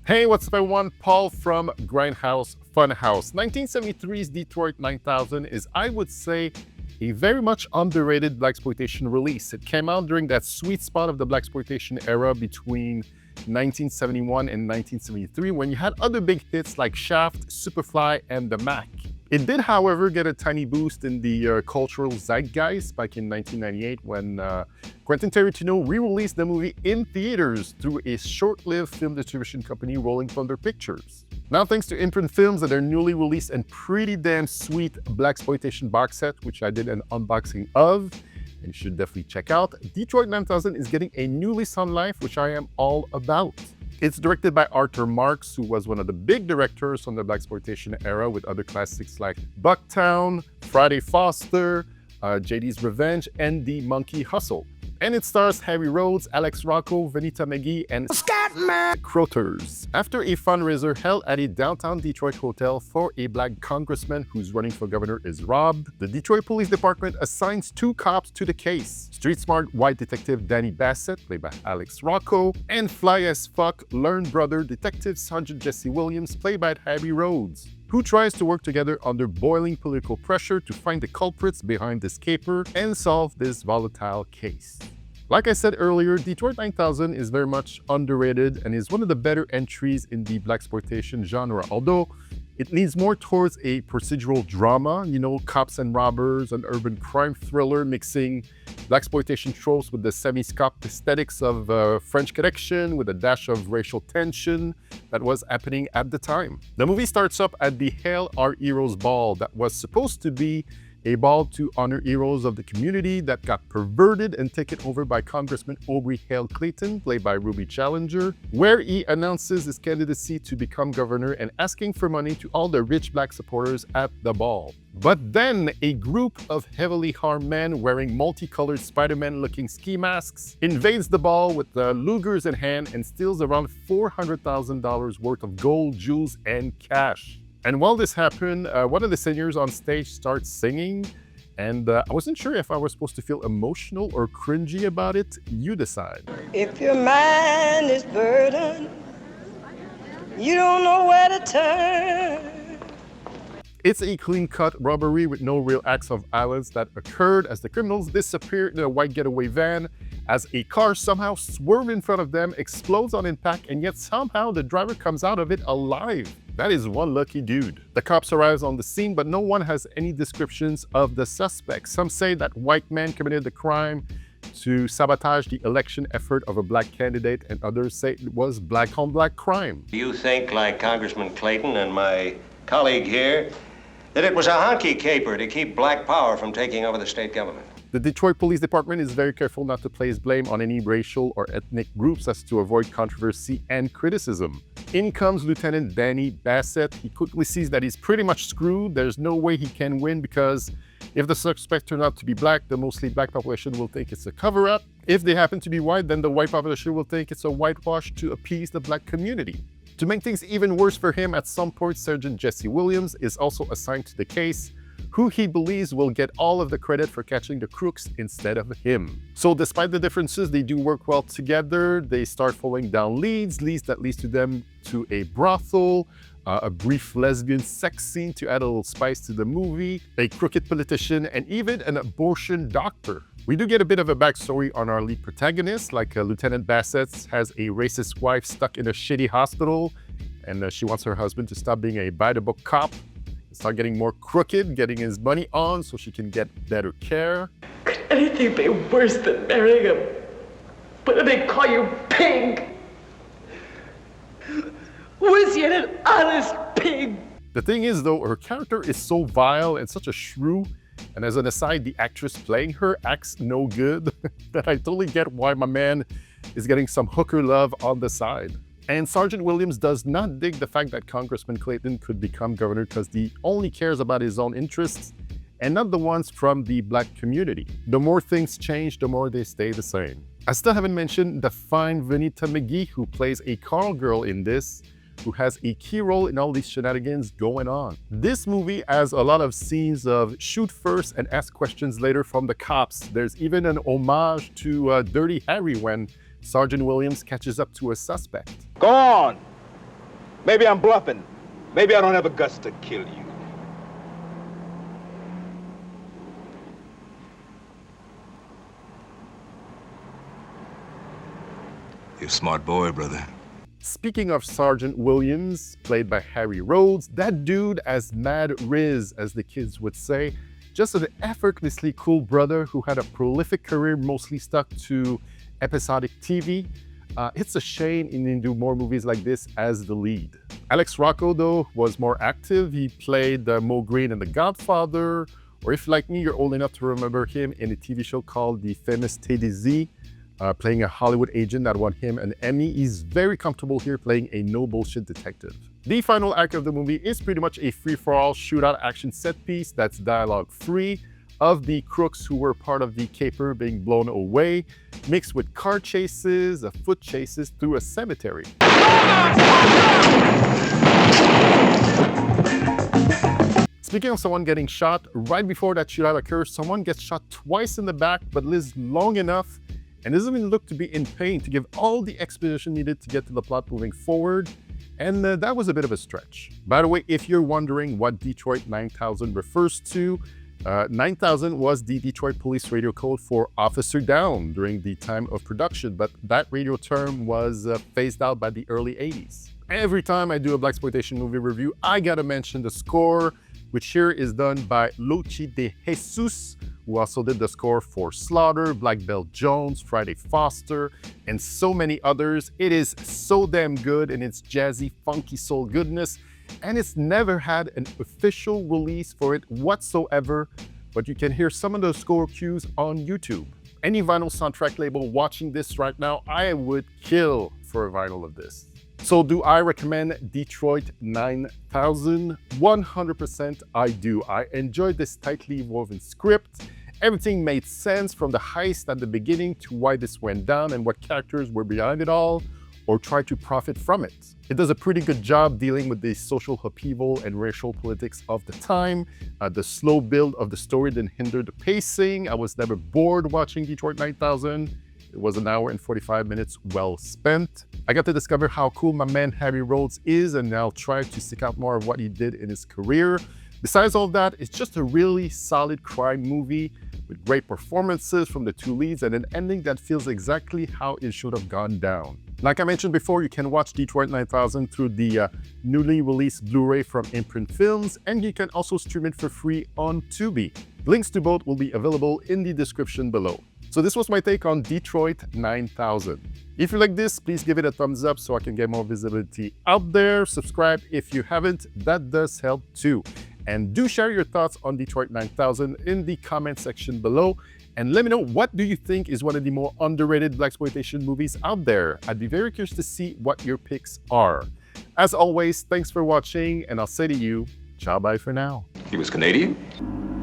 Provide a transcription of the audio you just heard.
Hey, what's up everyone? Paul from Grindhouse Funhouse. 1973's Detroit 9000 is, I would say, a very much underrated blaxploitation release. It came out during that sweet spot of the blaxploitation era between 1971 and 1973, when you had other big hits like Shaft, Superfly, and The Mac. It did, however, get a tiny boost in the cultural zeitgeist back in 1998 when Quentin Tarantino re-released the movie in theaters through a short-lived film distribution company, Rolling Thunder Pictures. Now, thanks to Imprint Films and their newly released and pretty damn sweet blaxploitation box set, which I did an unboxing of, and you should definitely check out, Detroit 9000 is getting a new lease on life, which I am all about. It's directed by Arthur Marks, who was one of the big directors from the blaxploitation era with other classics like Bucktown, Friday Foster, JD's Revenge, and The Monkey Hustle. And it stars Hari Rhodes, Alex Rocco, Vonetta, McGee, and Scatman Crothers. After a fundraiser held at a downtown Detroit hotel for a black congressman who's running for governor is robbed, the Detroit Police Department assigns two cops to the case. Street-smart white detective Danny Bassett, played by Alex Rocco, and fly-as-fuck learned brother Detective Sergeant Jesse Williams, played by Hari Rhodes, who tries to work together under boiling political pressure to find the culprits behind this caper and solve this volatile case. Like I said earlier, Detroit 9000 is very much underrated and is one of the better entries in the blaxploitation genre, although it leans more towards a procedural drama, cops and robbers, an urban crime thriller mixing blaxploitation tropes with the semi-scope aesthetics of French Connection with a dash of racial tension that was happening at the time. The movie starts up at the Hail Our Heroes Ball that was supposed to be a ball to honor heroes of the community that got perverted and taken over by Congressman Aubrey Hale Clayton, played by Ruby Challenger, where he announces his candidacy to become governor and asking for money to all the rich black supporters at the ball. But then a group of heavily armed men wearing multicolored Spider-Man looking ski masks invades the ball with the Lugers in hand and steals around $400,000 worth of gold, jewels, and cash. And while this happened, one of the singers on stage starts singing, and I wasn't sure if I was supposed to feel emotional or cringy about it. You decide. If your mind is burdened, you don't know where to turn. It's a clean-cut robbery with no real acts of violence that occurred as the criminals disappear in a white getaway van as a car somehow swerves in front of them, explodes on impact, and yet somehow the driver comes out of it alive. That is one lucky dude. The cops arrive on the scene, but no one has any descriptions of the suspect. Some say that white man committed the crime to sabotage the election effort of a black candidate, and others say it was black-on-black crime. Do you think, like Congressman Clayton and my colleague here, that it was a honky caper to keep black power from taking over the state government? The Detroit Police Department is very careful not to place blame on any racial or ethnic groups as to avoid controversy and criticism. In comes Lieutenant Danny Bassett. He quickly sees that he's pretty much screwed. There's no way he can win because if the suspect turned out to be black, the mostly black population will think it's a cover-up. If they happen to be white, then the white population will think it's a whitewash to appease the black community. To make things even worse for him, at some point, Sergeant Jesse Williams is also assigned to the case, who he believes will get all of the credit for catching the crooks instead of him. So despite the differences, they do work well together. They start following down leads that leads to them to a brothel, a brief lesbian sex scene to add a little spice to the movie, a crooked politician, and even an abortion doctor. We do get a bit of a backstory on our lead protagonist, like Lieutenant Bassett has a racist wife stuck in a shitty hospital, and she wants her husband to stop being a by-the-book cop, start getting more crooked, getting his money on so she can get better care. Could anything be worse than marrying a, what do they call you, pig? Was yet an honest pig? The thing is though, her character is so vile and such a shrew, and as an aside, the actress playing her acts no good, that I totally get why my man is getting some hooker love on the side. And Sergeant Williams does not dig the fact that Congressman Clayton could become governor because he only cares about his own interests and not the ones from the black community. The more things change, the more they stay the same. I still haven't mentioned the fine Vonetta McGee, who plays a call girl in this, who has a key role in all these shenanigans going on. This movie has a lot of scenes of shoot first and ask questions later from the cops. There's even an homage to Dirty Harry when Sergeant Williams catches up to a suspect. Go on. Maybe I'm bluffing. Maybe I don't have the guts to kill you. You're a smart boy, brother. Speaking of Sergeant Williams, played by Hari Rhodes, that dude as Mad Riz, as the kids would say, just an effortlessly cool brother who had a prolific career mostly stuck to episodic TV. It's a shame he didn't do more movies like this as the lead. Alex Rocco, though, was more active. He played Mo Green in The Godfather, or if like me, you're old enough to remember him in a TV show called The Famous TDZ, playing a Hollywood agent that won him an Emmy. He's very comfortable here playing a no-bullshit detective. The final act of the movie is pretty much a free-for-all shootout action set piece that's dialogue-free of the crooks who were part of the caper being blown away, mixed with car chases, foot chases through a cemetery. Speaking of someone getting shot, right before that shootout occurs, someone gets shot twice in the back but lives long enough and doesn't even look to be in pain to give all the exposition needed to get to the plot moving forward. And that was a bit of a stretch. By the way, if you're wondering what Detroit 9000 refers to, 9000 was the Detroit Police radio code for Officer Down during the time of production, but that radio term was phased out by the early 80s. Every time I do a Blaxploitation movie review, I gotta mention the score, which here is done by Lochi de Jesus, who also did the score for Slaughter, Black Belt Jones, Friday Foster, and so many others. It is so damn good in its jazzy, funky soul goodness, and it's never had an official release for it whatsoever, but you can hear some of those score cues on YouTube. Any vinyl soundtrack label watching this right now, I would kill for a vinyl of this. So do I recommend Detroit 9000? 100% I do. I enjoyed this tightly woven script. Everything made sense from the heist at the beginning to why this went down and what characters were behind it all, or tried to profit from it. It does a pretty good job dealing with the social upheaval and racial politics of the time. The slow build of the story didn't hinder the pacing. I was never bored watching Detroit 9000. It was an hour and 45 minutes well spent. I got to discover how cool my man Hari Rhodes is, and I'll try to seek out more of what he did in his career. Besides all that, it's just a really solid crime movie with great performances from the two leads and an ending that feels exactly how it should have gone down. Like I mentioned before, you can watch Detroit 9000 through the newly released Blu-ray from Imprint Films, and you can also stream it for free on Tubi. Links to both will be available in the description below. So this was my take on Detroit 9000. If you like this, please give it a thumbs up so I can get more visibility out there. Subscribe if you haven't, that does help too. And do share your thoughts on Detroit 9000 in the comment section below. And let me know, what do you think is one of the more underrated Blaxploitation movies out there? I'd be very curious to see what your picks are. As always, thanks for watching, and I'll say to you, ciao bye for now. He was Canadian?